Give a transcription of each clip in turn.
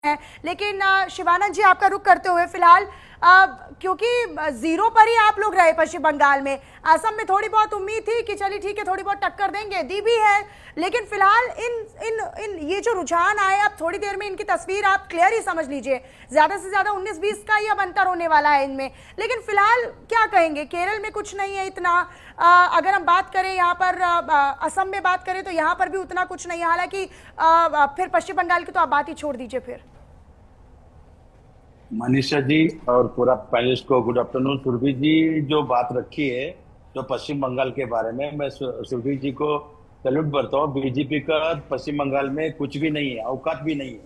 है। लेकिन शिवानंद जी, आपका रुख करते हुए फिलहाल क्योंकि जीरो पर ही आप लोग रहे पश्चिम बंगाल में, असम में थोड़ी बहुत उम्मीद थी कि चलिए ठीक है थोड़ी बहुत टक्कर देंगे, दी भी है, लेकिन फिलहाल इन इन इन ये जो रुझान आए, अब थोड़ी देर में इनकी तस्वीर आप क्लियर ही समझ लीजिए, ज्यादा से ज्यादा 19-20 का ही अब अंतर होने वाला है इनमें। लेकिन फिलहाल क्या कहेंगे, केरल में कुछ नहीं है इतना, अगर हम बात करें यहाँ पर असम में बात करें तो यहाँ पर भी उतना कुछ नहीं है, हालांकि फिर पश्चिम बंगाल की तो आप बात ही छोड़ दीजिए। फिर मनीषा जी और पूरा पैनलिस्ट को गुड आफ्टरनून। सुरभि जी जो बात रखी है जो पश्चिम बंगाल के बारे में, मैं सुरभि जी को सैल्यूट करता हूँ। बीजेपी का पश्चिम बंगाल में कुछ भी नहीं है, औकात भी नहीं है।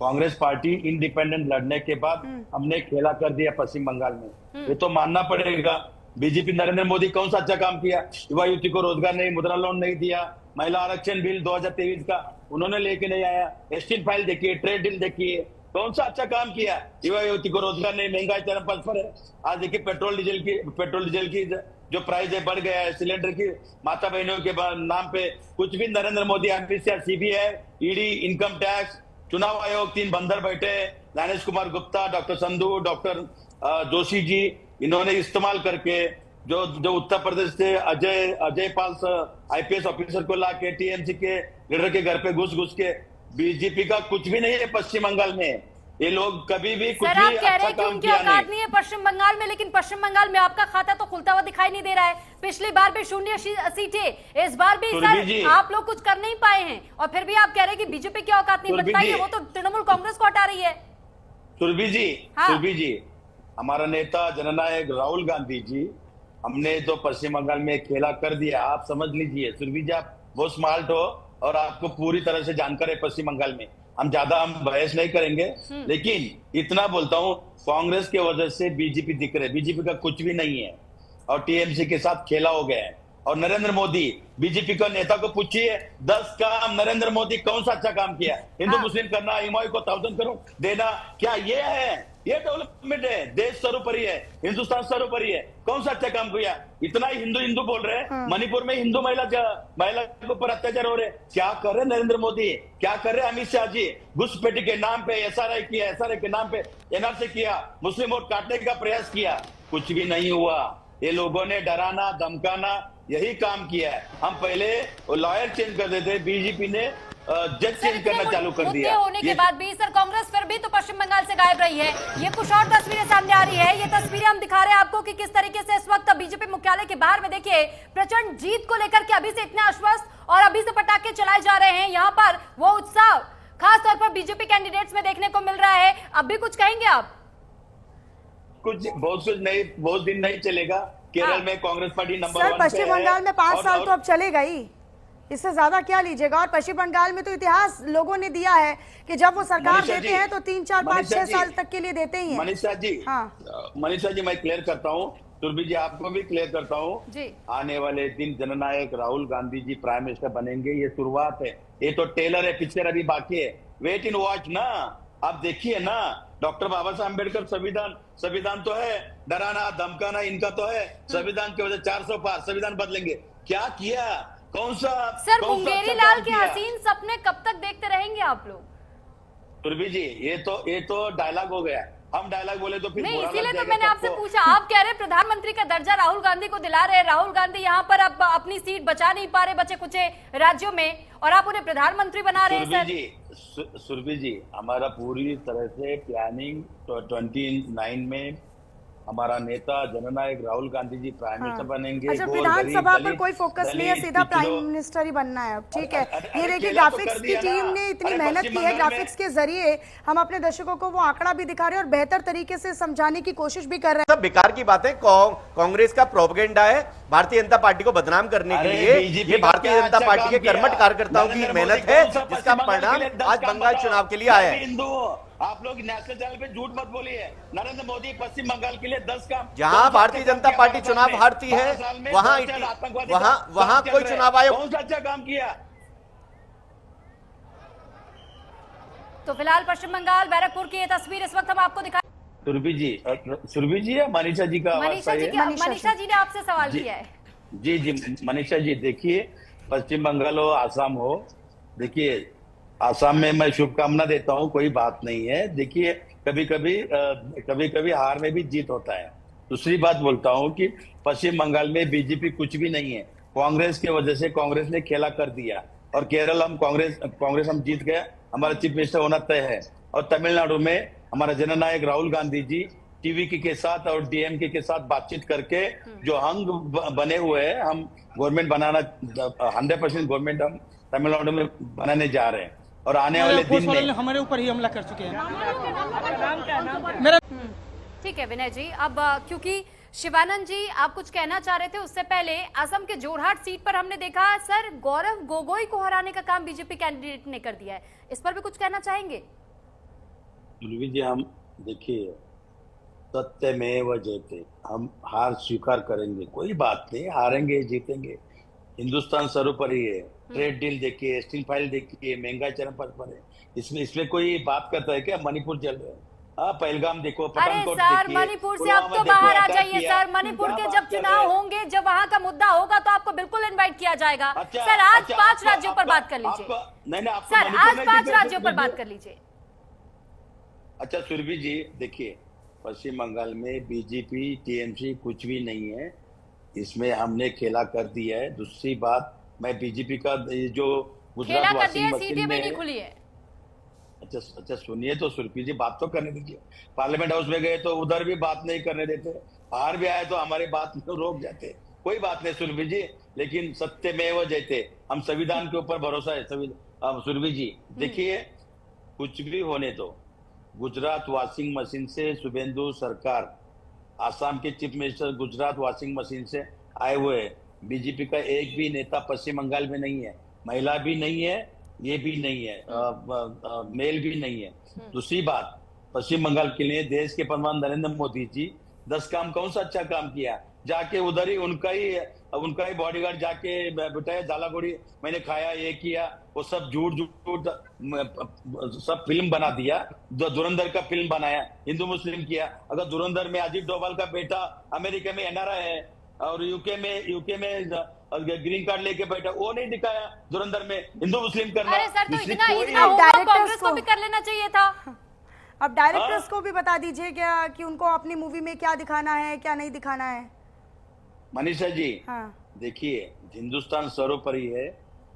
कांग्रेस पार्टी इंडिपेंडेंट लड़ने के बाद हमने खेला कर दिया पश्चिम बंगाल में, ये तो मानना पड़ेगा। बीजेपी नरेंद्र मोदी कौन सा अच्छा काम किया? युवा युवती को रोजगार नहीं, मुद्रा लोन नहीं दिया, महिला आरक्षण बिल 2023 का उन्होंने लेके नहीं आया, एस्टीन फाइल देखिए, ट्रेड डील देखिए, कौन सा अच्छा काम किया? युवा युवती को रोजगार नहीं, महंगाई चरम पर है। आज देखिए पेट्रोल डीजल की जो प्राइस है बढ़ गया है, सिलेंडर की माता बहनों के नाम पे कुछ भी Narendra Modi, Amit Shah, CBI, ED, income tax, चुनाव आयोग, 3 बंदर बैठे, ज्ञानेश कुमार गुप्ता, डॉक्टर संधू, डॉक्टर जोशी जी, इन्होंने इस्तेमाल करके जो उत्तर प्रदेश से अजय पाल आईपीएस ऑफिसर को ला के टीएमसी के लीडर के घर पे घुस के, बीजेपी का कुछ भी नहीं है पश्चिम बंगाल में। ये लोग कभी भी कुछ सर, आप भी कह रहे अच्छा हैं कि काम उनकी किया औकात नहीं। नहीं है पश्चिम बंगाल में, लेकिन पश्चिम बंगाल में आपका खाता तो खुलता हुआ दिखाई नहीं दे रहा है। पिछली बार भी 0 सीटें, इस बार भी सर आप लोग कुछ कर नहीं पाए हैं, और फिर भी आप कह रहे हैं कि बीजेपी की औकात नहीं। बताइए, वो तो तृणमूल कांग्रेस को हटा रही है। सुरभि जी, हाँ। सुरभि जी, हमारा नेता जननायक राहुल गांधी जी, हमने तो पश्चिम बंगाल में खेला कर दिया, आप समझ लीजिए। सुरभि जी, आप बहुत स्मार्ट हो और आपको पूरी तरह से जानकारी है पश्चिम बंगाल में। हम बहस नहीं करेंगे, लेकिन इतना बोलता हूँ, कांग्रेस के वजह से बीजेपी दिख रहे, बीजेपी का कुछ भी नहीं है और टीएमसी के साथ खेला हो गया है। और नरेंद्र मोदी, बीजेपी का नेता को पूछिए 10 काम नरेंद्र मोदी कौन सा अच्छा काम किया? हिंदू मुस्लिम करना, एमओयू को 1000 करोड़ देना, क्या ये है? ये डेवलपमेंट है? देश सर्वोपरि है, हिंदुस्तान सर्वोपरि है, कौन सा अच्छा काम किया? इतना ही हिंदू हिंदू बोल रहे हैं, मणिपुर में हिंदू महिला के ऊपर अत्याचार हो रहे, क्या कर रहे नरेंद्र मोदी? क्या कर रहे अमित शाह जी? घुसपैठी के नाम पे एसआरआई किया, एसआरआई के नाम पे एनआरसी किया, मुस्लिम वोट काटने का प्रयास किया, कुछ भी नहीं हुआ। ये लोगों ने डराना धमकाना यही काम किया है। हम पहले लॉयर चेंज कर देते, बीजेपी ने जज चेंज करना चालू कर दिया। होने के बाद भी सर कांग्रेस फिर भी तो पश्चिम बंगाल से गायब रही है। ये कुछ और तस्वीरें सामने आ रही है। ये तस्वीरें हम दिखा रहे हैं आपको कि किस तरीके से इस वक्त बीजेपी मुख्यालय के बाहर में देखिए प्रचंड जीत को लेकर के अभी से इतने आश्वस्त और अभी से पटाखे चलाए जा रहे हैं। यहाँ पर वो उत्साह खास तौर पर बीजेपी कैंडिडेट्स में देखने को मिल रहा है। अब भी कुछ कहेंगे आप? बहुत नहीं, बहुत दिन नहीं चलेगा। केरल में कांग्रेस पार्टी नंबर 1 पे है। पश्चिम बंगाल में 5 साल तो अब चलेगा ही, इससे ज्यादा क्या लीजिएगा। और पश्चिम बंगाल में तो इतिहास लोगों ने दिया है कि जब वो सरकार देते हैं तो 3, 4, 5, 6 साल तक के लिए देते ही हैं। मनीषा जी, हाँ। मनीषा जी, मैं क्लियर करता हूँ, सुरभि जी आपको भी क्लियर करता हूँ, आने वाले दिन जननायक राहुल गांधी जी प्राइम मिनिस्टर बनेंगे। ये शुरुआत है, ये तो टेलर है, पिक्चर अभी बाकी है। वेट इन वॉच ना, आप देखिए ना। डॉक्टर बाबा साहब अम्बेडकर संविधान तो है, डराना धमकाना इनका तो है। संविधान की वजह 400 पार, संविधान बदलेंगे, क्या किया? कौन सा? सर, मुंगेरी लाल के हसीन सपने कब तक देखते रहेंगे आप लोग? सुरभि जी, ये तो डायलॉग हो गया। हम डायलॉग बोले तो फिर नहीं, इसीलिए तो मैंने आपसे पूछा। आप कह रहे प्रधानमंत्री का दर्जा राहुल गांधी को दिला रहे, राहुल गांधी यहाँ पर अब अपनी सीट बचा नहीं पा रहे बचे कुछ राज्यों में, और आप उन्हें प्रधानमंत्री बना रहे हैं। सुरभि जी, हमारा पूरी तरह से प्लानिंग 29 में हमारा नेता जननायक राहुल गांधी जी प्राइम मिनिस्टर बनेंगे। अच्छा, विधानसभा पर कोई फोकस नहीं है, सीधा प्राइम मिनिस्टर ही बनना है। ठीक है, ये देखिए ग्राफिक्स की टीम ने इतनी मेहनत की है, ग्राफिक्स के जरिए हम अपने दर्शकों को वो आंकड़ा भी दिखा रहे हैं और बेहतर तरीके से समझाने की कोशिश भी कर रहे हैं। सब बेकार की बातें, कांग्रेस का प्रोपेगेंडा है भारतीय जनता पार्टी को बदनाम करने के लिए। ये भारतीय जनता पार्टी के कर्मठ कार्यकर्ताओं की मेहनत है, जिसका परिणाम आज बंगाल चुनाव के लिए आया है। आप लोग नेशनल चैनल पे झूठ मत बोलिए। नरेंद्र मोदी पश्चिम बंगाल के लिए 10 काम, जहां भारतीय जनता पार्टी चुनाव हारती है वहां कोई चुनाव आयोग कौन सा अच्छा काम किया? तो फिलहाल पश्चिम बंगाल बैरकपुर की ये तस्वीर इस वक्त हम आपको दिखा। सुरभि जी या मनीषा जी का? मनीषा जी ने आपसे सवाल किया है। जी, मनीषा जी, देखिए पश्चिम बंगाल हो, आसाम हो, देखिए आसाम में मैं शुभकामना देता हूँ, कोई बात नहीं है। देखिए, कभी कभी हार में भी जीत होता है। दूसरी बात बोलता हूँ कि पश्चिम बंगाल में बीजेपी कुछ भी नहीं है। कांग्रेस की वजह से कांग्रेस ने खेला कर दिया, और केरल हम कांग्रेस हम जीत गए, हमारा चीफ मिनिस्टर होना तय है। और तमिलनाडु में हमारा जननायक राहुल गांधी जी टीवीके के साथ और डीएमके के साथ बातचीत करके जो हंग बने हुए हैं, हम गवर्नमेंट बनाना 100% गवर्नमेंट हम तमिलनाडु में बनाने जा रहे हैं। और आने वाले दिन में हमारे ऊपर ही हमला कर चुके हैं। ठीक है विनय जी, अब क्योंकि शिवानंद जी आप कुछ कहना चाह रहे थे, उससे पहले असम के जोरहाट सीट पर हमने देखा सर गौरव गोगोई को हराने का काम बीजेपी कैंडिडेट ने कर दिया है, इस पर भी कुछ कहना चाहेंगे? जी, हम देखिए, सत्यमेव जयते, हम हार स्वीकार करेंगे, कोई बात नहीं, हारेंगे जीतेंगे। हिंदुस्तान सर्वोपरि है। ट्रेड डील देखिए, स्टील फाइल देखिए, महंगाई चरम पर है। इसमें कोई बात करता है क्या? मणिपुर चल रहे हैं, पहलगाम देखो, अरे पठानकोट सर देखिए, मणिपुर से अब तो बाहर आ जाइए सर। मणिपुर के जब चुनाव होंगे, जब वहां का मुद्दा होगा तो आपको बिल्कुल इनवाइट किया जाएगा। सर आज 5 राज्यों पर बात कर लीजिए। सर आज 5 राज्यों पर बात कर लीजिए। अच्छा सुरभि जी, देखिए, पश्चिम बंगाल में बीजेपी टीएमसी कुछ भी नहीं है, इसमें हमने खेला कर दिया है। दूसरी बात, मैं बीजेपी का जो गुजरात वाशिंग मशीन में नहीं खुली है। अच्छा सुनिए तो सुरभि जी, बात तो करने दीजिए। पार्लियामेंट हाउस में गए तो उधर भी बात नहीं करने देते, बाहर भी आए तो हमारी बात रोक जाते। कोई बात नहीं सुरभि जी, लेकिन सत्यमेव जयते, हम संविधान के ऊपर भरोसा है। सुरभि जी देखिए, कुछ भी होने दो, गुजरात वॉशिंग मशीन से शुभेंदु सरकार, आसाम के chief minister Gujarat washing machine से आए हुए हैं। बीजेपी का एक भी नेता पश्चिम बंगाल में नहीं है, महिला भी नहीं है, ये भी नहीं है, मेल भी नहीं है। दूसरी बात, पश्चिम बंगाल के लिए देश के प्रधानमंत्री नरेंद्र मोदी जी 10 काम कौन सा अच्छा काम किया? जाके उधर ही उनका ही बॉडीगार्ड जाके बिठाया, झालागोड़ी मैंने खाया, ये किया, वो सब झूठ सब फिल्म बना दिया। धुरंधर का फिल्म बनाया, हिंदू मुस्लिम किया। अगर धुरंधर में अजीत डोभाल का बेटा अमेरिका में एनआरआई है और यूके में ग्रीन कार्ड लेके बैठा, वो नहीं दिखाया धुरंधर में हिंदू मुस्लिम करना। अरे सर तो इतना होगा, कांग्रेस को भी कर लेना चाहिए था। अब डायरेक्टर्स को भी बता दीजिए क्या कि उनको अपनी मूवी में क्या दिखाना है, क्या नहीं दिखाना है। मनीषा जी, हाँ। देखिए, हिंदुस्तान सर्वोपरि है।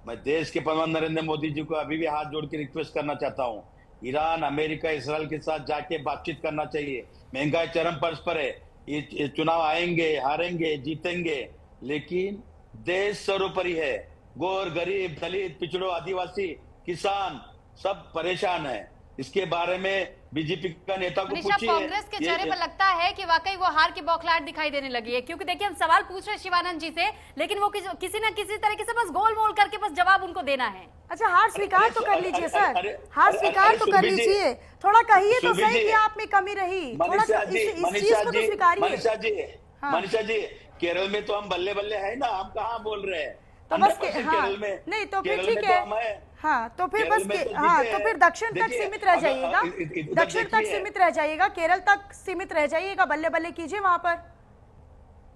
मैं देश के प्रधानमंत्री नरेंद्र मोदी जी को अभी भी हाथ जोड़ के रिक्वेस्ट करना चाहता हूँ, ईरान, अमेरिका, इसराइल के साथ जाके बातचीत करना चाहिए। महंगाई चरम पर है, ये चुनाव आएंगे, हारेंगे, जीतेंगे, लेकिन देश सर्वोपरि है। गोर, गरीब, दलित, पिछड़ों, आदिवासी, किसान सब परेशान है। इसके बारे में बीजेपी का नेता को पूछिए। कांग्रेस के चेहरे पर लगता है कि वाकई वो हार की बौखलाहट दिखाई देने लगी है, क्योंकि देखिए हम सवाल पूछ रहे हैं शिवानंद जी से, लेकिन वो किसी न किसी तरीके से बस गोल मोल करके बस जवाब उनको देना है। अच्छा, हार स्वीकार तो कर लीजिए सर, हार स्वीकार तो कर लीजिए, थोड़ा कहिए तो सही कि आप में कमी रही, थोड़ा इस चीज को तो स्वीकारिए। मनीषा जी, केरल में तो हम बल्ले बल्ले है ना, हम कहाँ बोल रहे हैं? तो बस केरल में नहीं, तो फिर ठीक है। हाँ, तो फिर बस हाँ, तो फिर दक्षिण तक सीमित रह जाइएगा, दक्षिण तक सीमित रह जाइएगा, केरल तक सीमित रह जाइएगा, बल्ले बल्ले कीजिए वहां पर।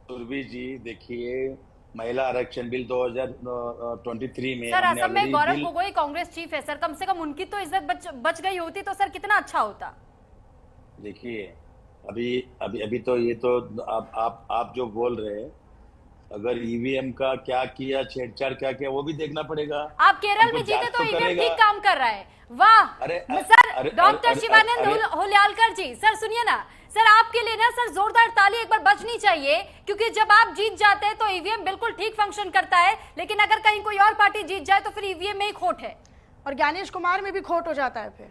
सुरभि जी देखिए, महिला आरक्षण बिल 2023 में सर असम में गौरव गोगोई कांग्रेस चीफ है सर, कम से कम उनकी तो इज्जत बच गई होती तो सर कितना अच्छा होता। देखिए, अभी तो ये तो आप जो बोल रहे हैं, अगर ईवीएम का क्या किया, छेड़छाड़ क्या किया, वो भी देखना पड़ेगा। आप केरल में जीते तो ईवीएम ठीक काम कर रहा है। वाह सर, डॉक्टर शिवानंद हुल्यालकर जी, सर सुनिए ना सर, आपके लिए ना सर जोरदार ताली एक बार बजनी चाहिए, क्योंकि जब आप जीत जाते हैं तो ईवीएम बिल्कुल ठीक फंक्शन करता है, लेकिन अगर कहीं कोई और पार्टी जीत जाए तो फिर ईवीएम में ही खोट है, और ज्ञानेश कुमार में भी खोट हो जाता है। फिर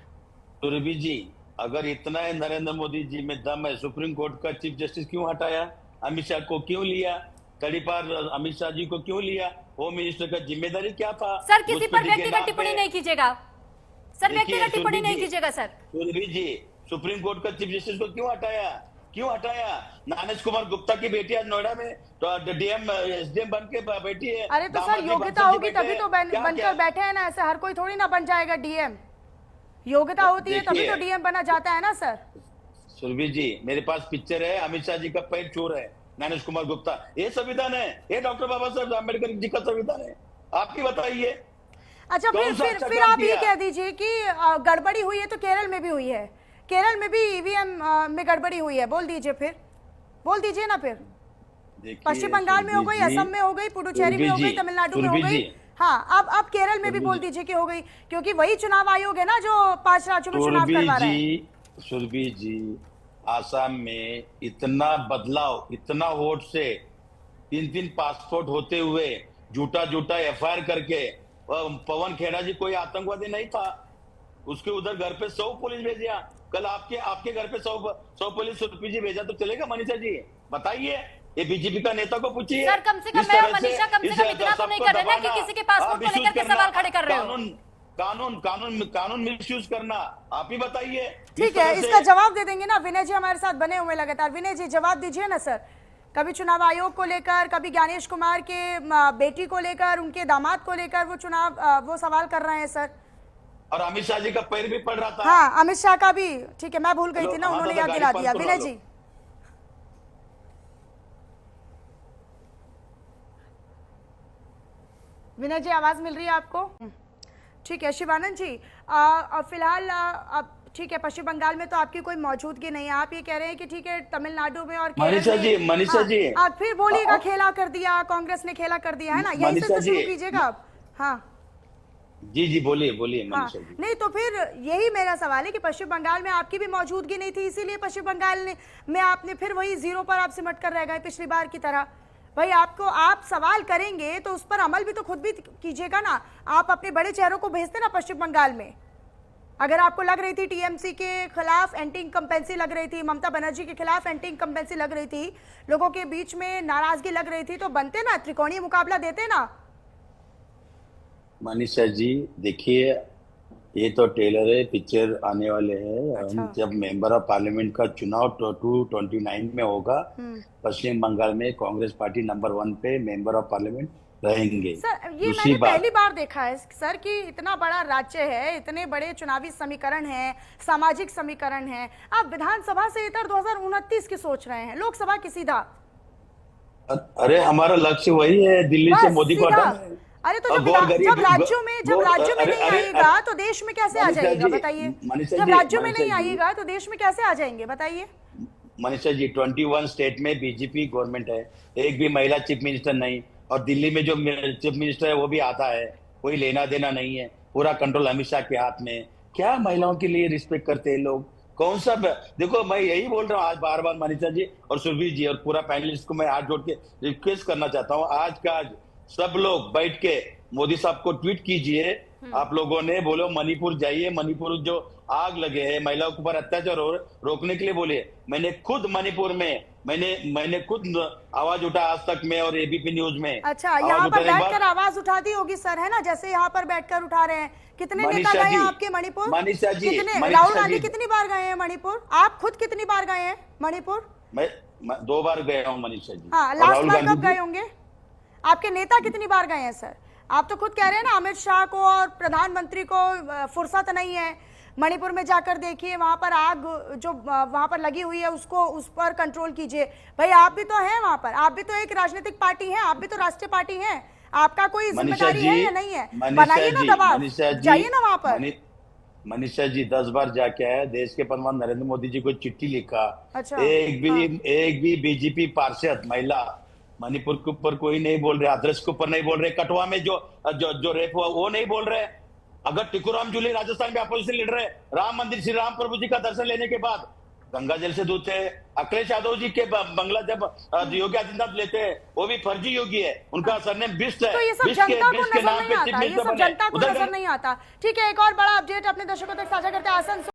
सुरभि जी, अगर इतना है नरेंद्र मोदी जी में दम है, सुप्रीम कोर्ट का चीफ जस्टिस क्यों हटाया? अमित शाह को क्यों लिया? तड़ीपार अमित शाह जी को क्यों लिया? होम मिनिस्टर का जिम्मेदारी क्या था? सर किसी पर व्यक्तिगत टिप्पणी नहीं कीजिएगा सर, व्यक्तिगत टिप्पणी नहीं कीजिएगा सर। सुरभि जी, सुप्रीम कोर्ट का चीफ जस्टिस को क्यों हटाया? ज्ञानेश कुमार गुप्ता की बेटी आज नोएडा में तो डीएम एसडीएम बन के बैठी है। अरे तो सर योग्यता होगी तभी तो बनकर बैठे हैं ना, ऐसे हर कोई थोड़ी ना बन जाएगा डीएम, योग्यता होती है तभी तो डीएम बना जाता है ना सर। सुरभि जी, मेरे पास पिक्चर है, अमित शाह जी का पैर चोर है ज्ञानेश कुमार गुप्ता। ये संविधान है, ये डॉक्टर बाबा साहब अम्बेडकर जी का संविधान है, आपकी बताइए। अच्छा, फिर आप ये कह दीजिए कि गड़बड़ी हुई है तो केरल में भी हुई है, केरल में भी ईवीएम में गड़बड़ी हुई है, बोल दीजिए फिर, बोल दीजिए ना फिर। पश्चिम बंगाल में हो गई, असम में हो गई, पुडुचेरी में हो गई, तमिलनाडु में हो गई, हाँ अब केरल में भी बोल दीजिए कि हो गई, क्योंकि वही चुनाव आयोग है ना जो 5 राज्यों में चुनाव करवा रहा है। सुरभि जी, आसाम में इतना बदलाव, इतना वोट से 3 पासपोर्ट होते हुए झूठा एफआईआर करके, पवन खेड़ा जी कोई आतंकवादी नहीं था, उसके उधर घर पे 100 पुलिस भेजा। कल आपके घर पे 100 पुलिस सुरभि जी भेजा तो चलेगा मनीषा जी? बताइए, ये बीजेपी का नेता को पूछिए। सर कम से कम मनीषा कम से कम इतना तो नहीं कर रहे ना कि किसी के पासपोर्ट को लेकर के सवाल खड़े कर रहे हो। कानून मिसयूज करना, आप ही बताइए। ठीक है, इसका जवाब दे देंगे ना। विनय जी हमारे साथ बने हुए लगातार। विनय जी जवाब दीजिए ना सर, कभी चुनाव आयोग को लेकर, कभी ज्ञानेश कुमार के बेटी को लेकर, उनके दामाद को लेकर वो सवाल कर रहे हैं सर। और अमित शाह जी का पैर भी पड़ रहा था। हाँ, अमित शाह का भी, ठीक है, मैं भूल गई थी ना, उन्होंने याद दिला दिया। विनय जी, विनय जी आवाज मिल रही है आपको? ठीक है शिवानंद जी, फिलहाल अब ठीक है, पश्चिम बंगाल में तो आपकी कोई मौजूदगी नहीं है, आप ये कह रहे हैं कि ठीक है तमिलनाडु में और मनीषा जी आप फिर बोलिएगा खेला कर दिया, कांग्रेस ने खेला कर दिया है ना, यही से तो शुरू कीजिएगा आप। हाँ जी बोलिए मनीषा जी। नहीं तो फिर यही मेरा सवाल है कि पश्चिम बंगाल में आपकी भी मौजूदगी नहीं थी, इसीलिए पश्चिम बंगाल में आपने फिर वही जीरो पर आप सिमट कर रह गए पिछली बार की तरह। भाई आप सवाल करेंगे तो उस पर अमल भी तो खुद भी कीजिएगा ना। आप अपने बड़े चेहरों को भेजते ना पश्चिम बंगाल में। अगर आपको लग रही थी टीएमसी के खिलाफ एंटी इनकम्पेंसी लग रही थी, ममता बनर्जी के खिलाफ एंटी इनकम्पेंसी लग रही थी, लोगों के बीच में नाराजगी लग रही थी, तो बनते ना, त्रिकोणीय मुकाबला देते ना। मनीषा जी देखिए, ये तो ट्रेलर है, पिक्चर आने वाले हैं। अच्छा। जब मेंबर ऑफ पार्लियामेंट का चुनाव 229 में होगा, पश्चिम बंगाल में कांग्रेस पार्टी नंबर 1 पे मेंबर ऑफ पार्लियामेंट रहेंगे। सर ये मैंने पहली बार देखा है सर कि इतना बड़ा राज्य है, इतने बड़े चुनावी समीकरण हैं, सामाजिक समीकरण हैं, आप विधानसभा से इतर 2029 की सोच रहे हैं, लोकसभा की सीधा। अरे हमारा लक्ष्य वही है, दिल्ली से मोदी को हटाना। अरे तो जब राज्यों में नहीं आएगा तो देश में कैसे आ जाएगा बताइए? जब राज्यों में नहीं आएगा तो देश में कैसे आ जाएंगे बताइए? मनीषा जी 21 स्टेट में बीजेपी गवर्नमेंट है, एक भी महिला चीफ मिनिस्टर नहीं, और दिल्ली में जो चीफ मिनिस्टर है वो भी आता है, कोई लेना देना नहीं है, पूरा कंट्रोल अमित शाह के हाथ में। क्या महिलाओं के लिए रिस्पेक्ट करते हैं लोग? कौन सा? देखो मैं यही बोल रहा हूँ आज बार मनीषा जी और सुरभि जी और पूरा पैनलिस्ट को मैं हाथ जोड़ के रिक्वेस्ट करना चाहता हूँ, आज का आज सब लोग बैठ के मोदी साहब को ट्वीट कीजिए। आप लोगों ने बोलो मणिपुर जाइए, मणिपुर जो आग लगे हैं, महिलाओं के ऊपर अत्याचार रोकने के लिए बोलिए। मैंने खुद मणिपुर में मैंने खुद आवाज उठा आज तक में और एबीपी न्यूज में। अच्छा, यहाँ पर बैठकर आवाज उठा दी होगी सर, है ना, जैसे यहाँ पर बैठकर उठा रहे हैं। कितने नेता गए हैं आपके मणिपुर? मनीषा जी, राहुल गांधी कितनी बार गए हैं मणिपुर? आप खुद कितनी बार गए हैं मणिपुर? मैं 2 बार गया हूँ मनीषा जी। हाँ, लास्ट बार कब गए होंगे? आपके नेता कितनी बार गए हैं सर? आप तो खुद कह रहे हैं ना अमित शाह को और प्रधानमंत्री को फुर्सत नहीं है। मणिपुर में जाकर देखिए, वहां पर आग जो वहां पर लगी हुई है उसको उस पर कंट्रोल कीजिए। भाई आप भी तो हैं वहां पर, आप भी तो एक राजनीतिक पार्टी हैं, आप भी तो राष्ट्रीय पार्टी हैं, आपका कोई जिम्मेदारी है या नहीं है? बनाइए ना दबाव, जाइए ना वहां पर। मनीषा जी 10 बार जाके आया, देश के प्रधानमंत्री नरेंद्र मोदी जी को चिट्ठी लिखा। अच्छा, एक भी बीजेपी पार्षद महिला मणिपुर के ऊपर कोई नहीं बोल रहे, आदर्श के ऊपर नहीं बोल रहे, कठुआ में जो रेप हुआ वो नहीं बोल रहे। अगर टिकुराम जूली राजस्थान में अपोजिशन लीडर है, राम मंदिर श्री राम प्रभु जी का दर्शन लेने के बाद गंगा जल से दूध है। अखिलेश यादव जी के बंगला जब योगी आदित्यनाथ लेते हैं वो भी फर्जी योगी है, उनका सरनेम बिष्ट है। तो ये सब जनता को नजर नहीं आता, ये सब जनता को नजर नहीं आता। ठीक है, एक और बड़ा अपडेट अपने दर्शकों तक साझा करते हैं। आसन